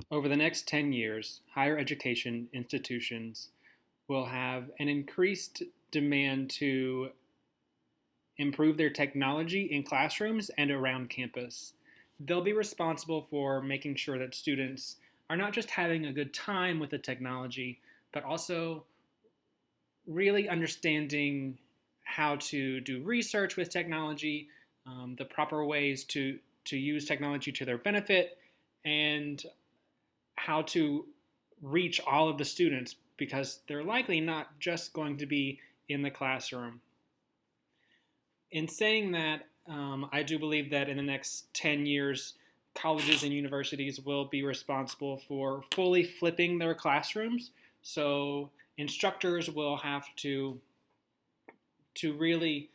Over the next 10 years, higher education institutions will have an increased demand to improve their technology in classrooms and around campus. They'll be responsible for making sure that students are not just having a good time with the technology, but also really understanding how to do research with technology, the proper ways to use technology to their benefit, and how to reach all of the students because they're likely not just going to be in the classroom. In saying that, I do believe that in the next 10 years, colleges and universities will be responsible for fully flipping their classrooms. So instructors will have to really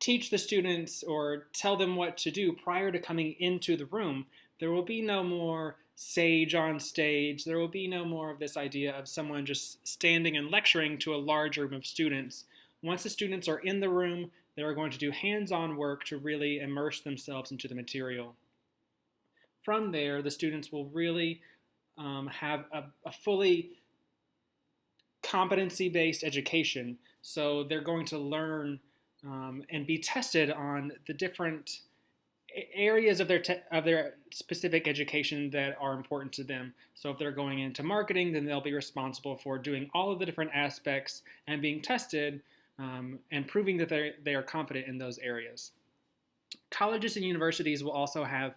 teach the students or tell them what to do prior to coming into the room. There will be no more sage on stage. There will be no more of this idea of someone just standing and lecturing to a large room of students. Once the students are in the room, they are going to do hands-on work to really immerse themselves into the material. From there, the students will really have a fully competency-based education. So they're going to learn and be tested on the different areas of their specific education that are important to them. So if they're going into marketing, then they'll be responsible for doing all of the different aspects and being tested and proving that they are competent in those areas. Colleges and universities will also have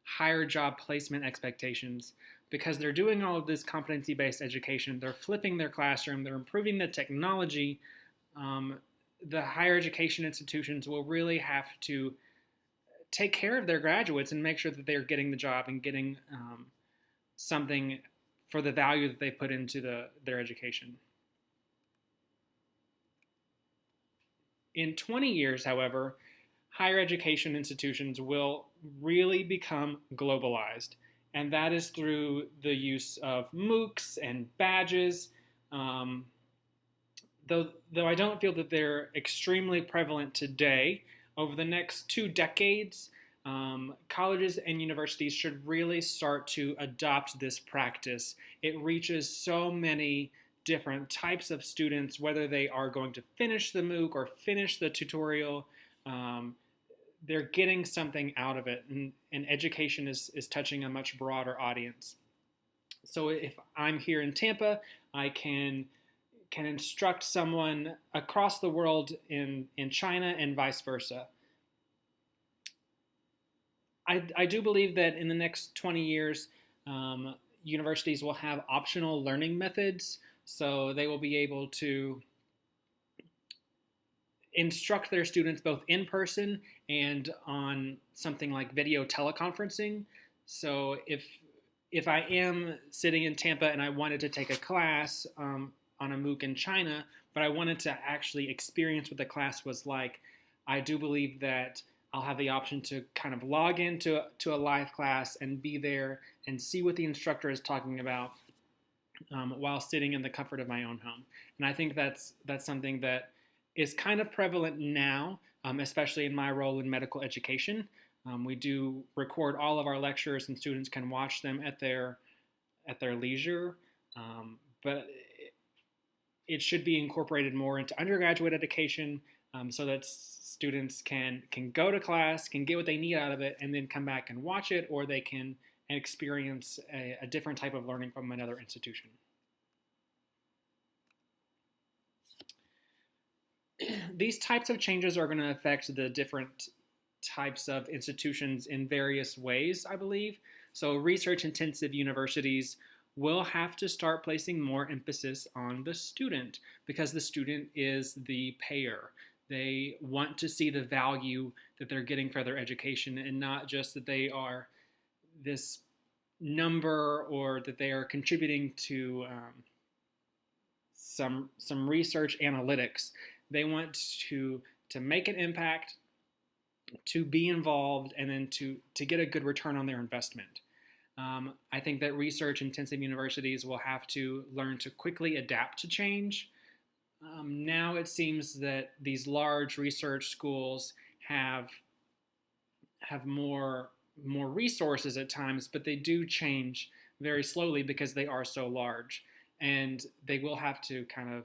higher job placement expectations because they're doing all of this competency-based education. They're flipping their classroom. They're improving the technology. The higher education institutions will really have to take care of their graduates and make sure that they're getting the job and getting something for the value that they put into their education. In 20 years, however, higher education institutions will really become globalized, and that is through the use of MOOCs and badges. Though I don't feel that they're extremely prevalent today, over the next 2 decades, colleges and universities should really start to adopt this practice. It reaches so many different types of students, whether they are going to finish the MOOC or finish the tutorial. They're getting something out of it, and education is touching a much broader audience. So if I'm here in Tampa, I can instruct someone across the world in China and vice versa. I do believe that in the next 20 years, universities will have optional learning methods, so they will be able to instruct their students both in person and on something like video teleconferencing. So if I am sitting in Tampa and I wanted to take a class on a MOOC in China, but I wanted to actually experience what the class was like, I do believe that I'll have the option to kind of log into a live class and be there and see what the instructor is talking about while sitting in the comfort of my own home. And I think that's something that is kind of prevalent now, especially in my role in medical education. We do record all of our lectures, and students can watch them at their leisure. But it should be incorporated more into undergraduate education, so that students can go to class, can get what they need out of it, and then come back and watch it, or they can experience a different type of learning from another institution. These types of changes are going to affect the different types of institutions in various ways, I believe. So research-intensive universities will have to start placing more emphasis on the student because the student is the payer. They want to see the value that they're getting for their education and not just that they are this number or that they are contributing to some research analytics. They want to make an impact, to be involved, and then to get a good return on their investment. I think that research-intensive universities will have to learn to quickly adapt to change. Now it seems that these large research schools have more resources at times, but they do change very slowly because they are so large. And they will have to kind of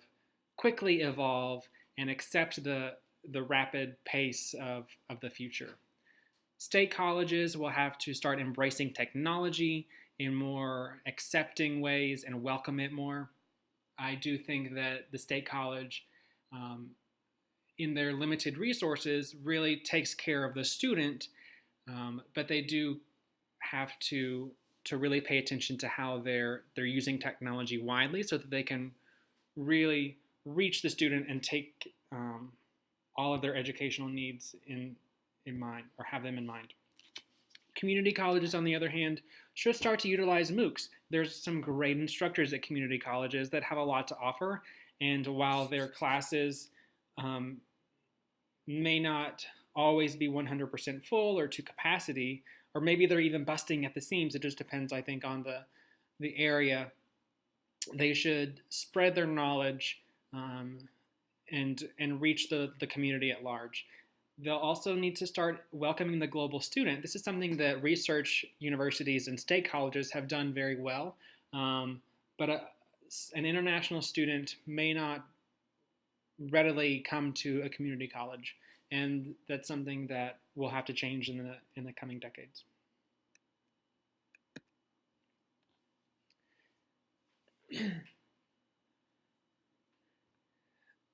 quickly evolve and accept the rapid pace of the future. State colleges will have to start embracing technology in more accepting ways and welcome it more. I do think that the state college, um, in their limited resources, really takes care of the student, but they do have to really pay attention to how they're using technology widely so that they can really reach the student and take all of their educational needs in mind, or have them in mind. Community colleges, on the other hand, should start to utilize MOOCs. There's some great instructors at community colleges that have a lot to offer, and while their classes um, may not always be 100% full or to capacity, or maybe they're even busting at the seams, it just depends, I think, on the area. They should spread their knowledge and reach the community at large. They'll also need to start welcoming the global student. This is something that research universities and state colleges have done very well, but an international student may not readily come to a community college, and that's something that will have to change in the coming decades.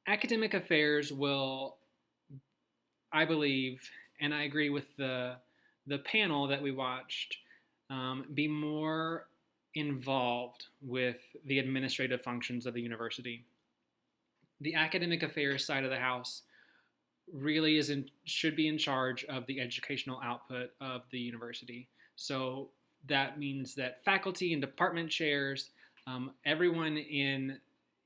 Academic affairs will, I believe, and I agree with the panel that we watched, be more involved with the administrative functions of the university. The academic affairs side of the house really should be in charge of the educational output of the university. So that means that faculty and department chairs, everyone in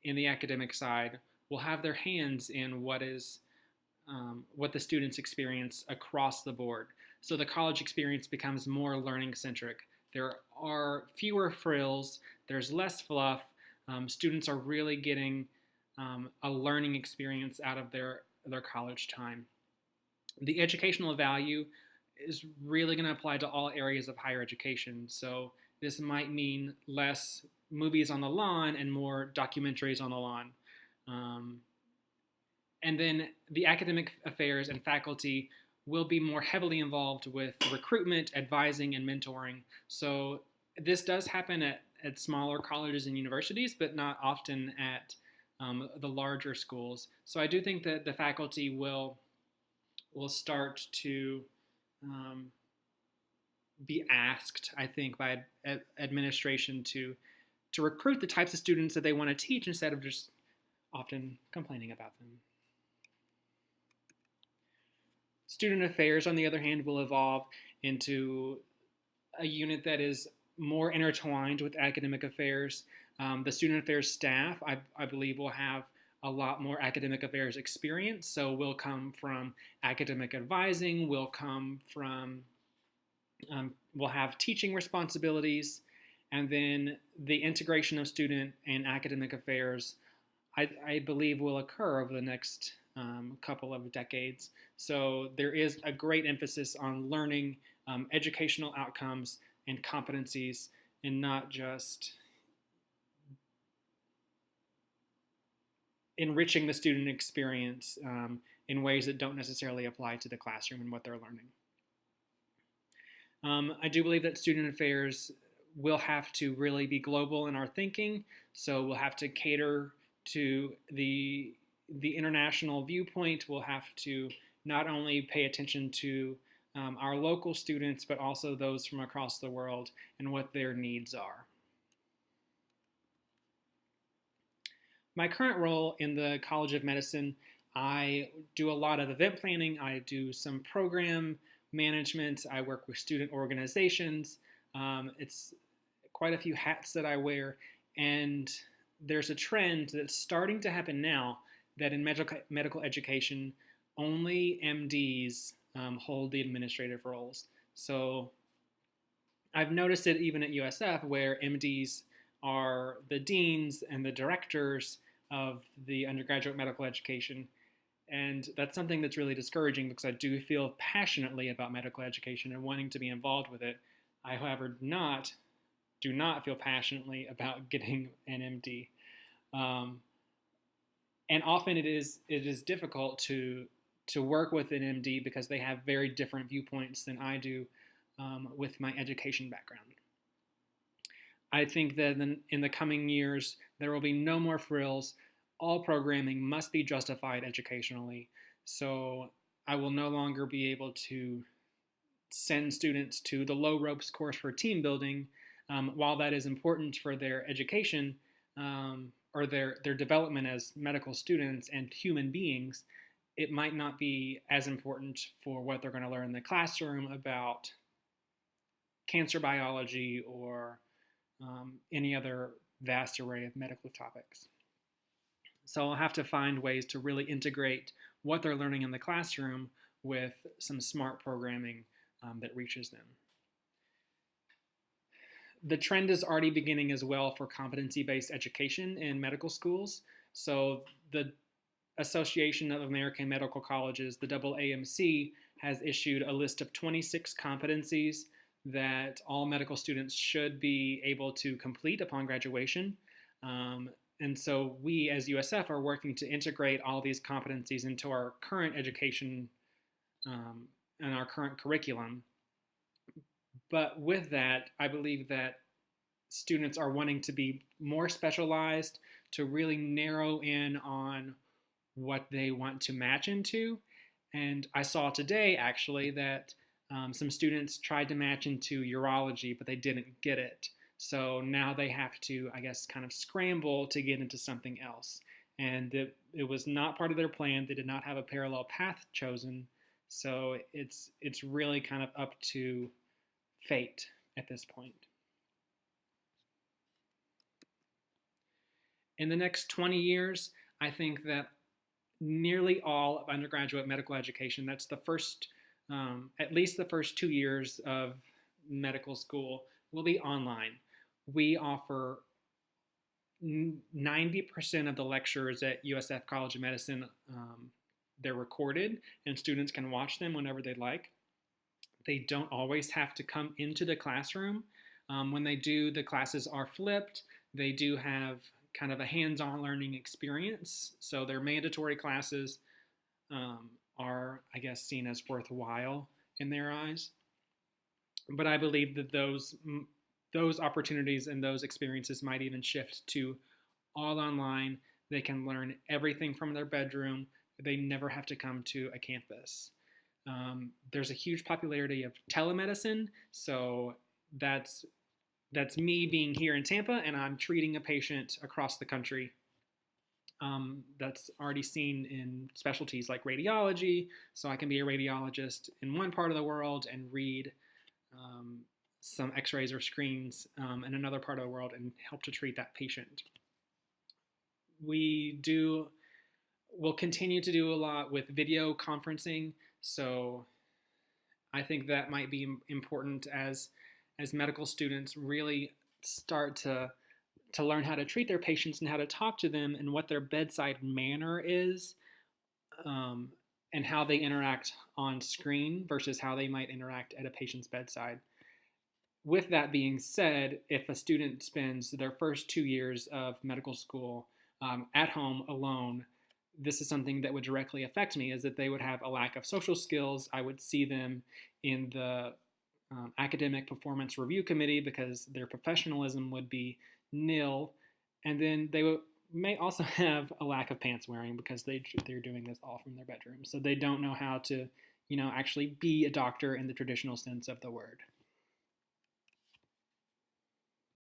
the academic side, will have their hands in what the students experience across the board. So the college experience becomes more learning centric. There are fewer frills, there's less fluff. Students are really getting a learning experience out of their college time. The educational value is really going to apply to all areas of higher education. So this might mean less movies on the lawn and more documentaries on the lawn. And then the academic affairs and faculty will be more heavily involved with recruitment, advising, and mentoring. So this does happen at smaller colleges and universities, but not often at the larger schools. So I do think that the faculty will start to be asked, I think, by administration to recruit the types of students that they want to teach instead of just often complaining about them. Student affairs, on the other hand, will evolve into a unit that is more intertwined with academic affairs. The student affairs staff, I believe, will have a lot more academic affairs experience. So will come from academic advising, will have teaching responsibilities, and then the integration of student and academic affairs, I believe, will occur over the next couple of decades. So there is a great emphasis on learning educational outcomes and competencies, and not just enriching the student experience in ways that don't necessarily apply to the classroom and what they're learning. I do believe that student affairs will have to really be global in our thinking, so we'll have to cater to the international viewpoint. We'll have to not only pay attention to our local students, but also those from across the world and what their needs are. My current role in the College of Medicine, I do a lot of event planning. I do some program management. I work with student organizations. It's quite a few hats that I wear, and there's a trend that's starting to happen now that in medical education, only MDs hold the administrative roles. So I've noticed it even at USF, where MDs are the deans and the directors of the undergraduate medical education. And that's something that's really discouraging, because I do feel passionately about medical education and wanting to be involved with it. I, however, do not do not feel passionately about getting an MD. Um, and often it is difficult to work with an MD because they have very different viewpoints than I do with my education background. I think that in the coming years, there will be no more frills. All programming must be justified educationally. So I will no longer be able to send students to the low ropes course for team building. While that is important for their education or their development as medical students and human beings, it might not be as important for what they're going to learn in the classroom about cancer biology or any other vast array of medical topics. So I'll have to find ways to really integrate what they're learning in the classroom with some smart programming that reaches them. The trend is already beginning as well for competency-based education in medical schools. So the Association of American Medical Colleges, the AAMC, has issued a list of 26 competencies that all medical students should be able to complete upon graduation. And so we as USF are working to integrate all these competencies into our current education and our current curriculum. But with that, I believe that students are wanting to be more specialized, to really narrow in on what they want to match into. And I saw today actually that some students tried to match into urology, but they didn't get it. So now they have to, I guess, kind of scramble to get into something else. And it was not part of their plan. They did not have a parallel path chosen. So it's really kind of up to fate at this point. In the next 20 years, I think that nearly all of undergraduate medical education, that's the first, at least the first 2 years of medical school, will be online. We offer 90% of the lectures at USF College of Medicine, they're recorded and students can watch them whenever they'd like. They don't always have to come into the classroom. When they do, the classes are flipped. They do have kind of a hands-on learning experience. So their mandatory classes are, I guess, seen as worthwhile in their eyes. But I believe that those opportunities and those experiences might even shift to all online. They can learn everything from their bedroom. They never have to come to a campus. There's a huge popularity of telemedicine, so that's me being here in Tampa and I'm treating a patient across the country. That's already seen in specialties like radiology, so I can be a radiologist in one part of the world and read some x-rays or screens in another part of the world and help to treat that patient. We'll continue to do a lot with video conferencing, so I think that might be important as medical students really start to learn how to treat their patients and how to talk to them and what their bedside manner is, and how they interact on screen versus how they might interact at a patient's bedside. With that being said, if a student spends their first 2 years of medical school at home alone, this is something that would directly affect me, is that they would have a lack of social skills. I would see them in the academic performance review committee because their professionalism would be nil. And then they may also have a lack of pants wearing because they're doing this all from their bedroom. So they don't know how to, actually be a doctor in the traditional sense of the word.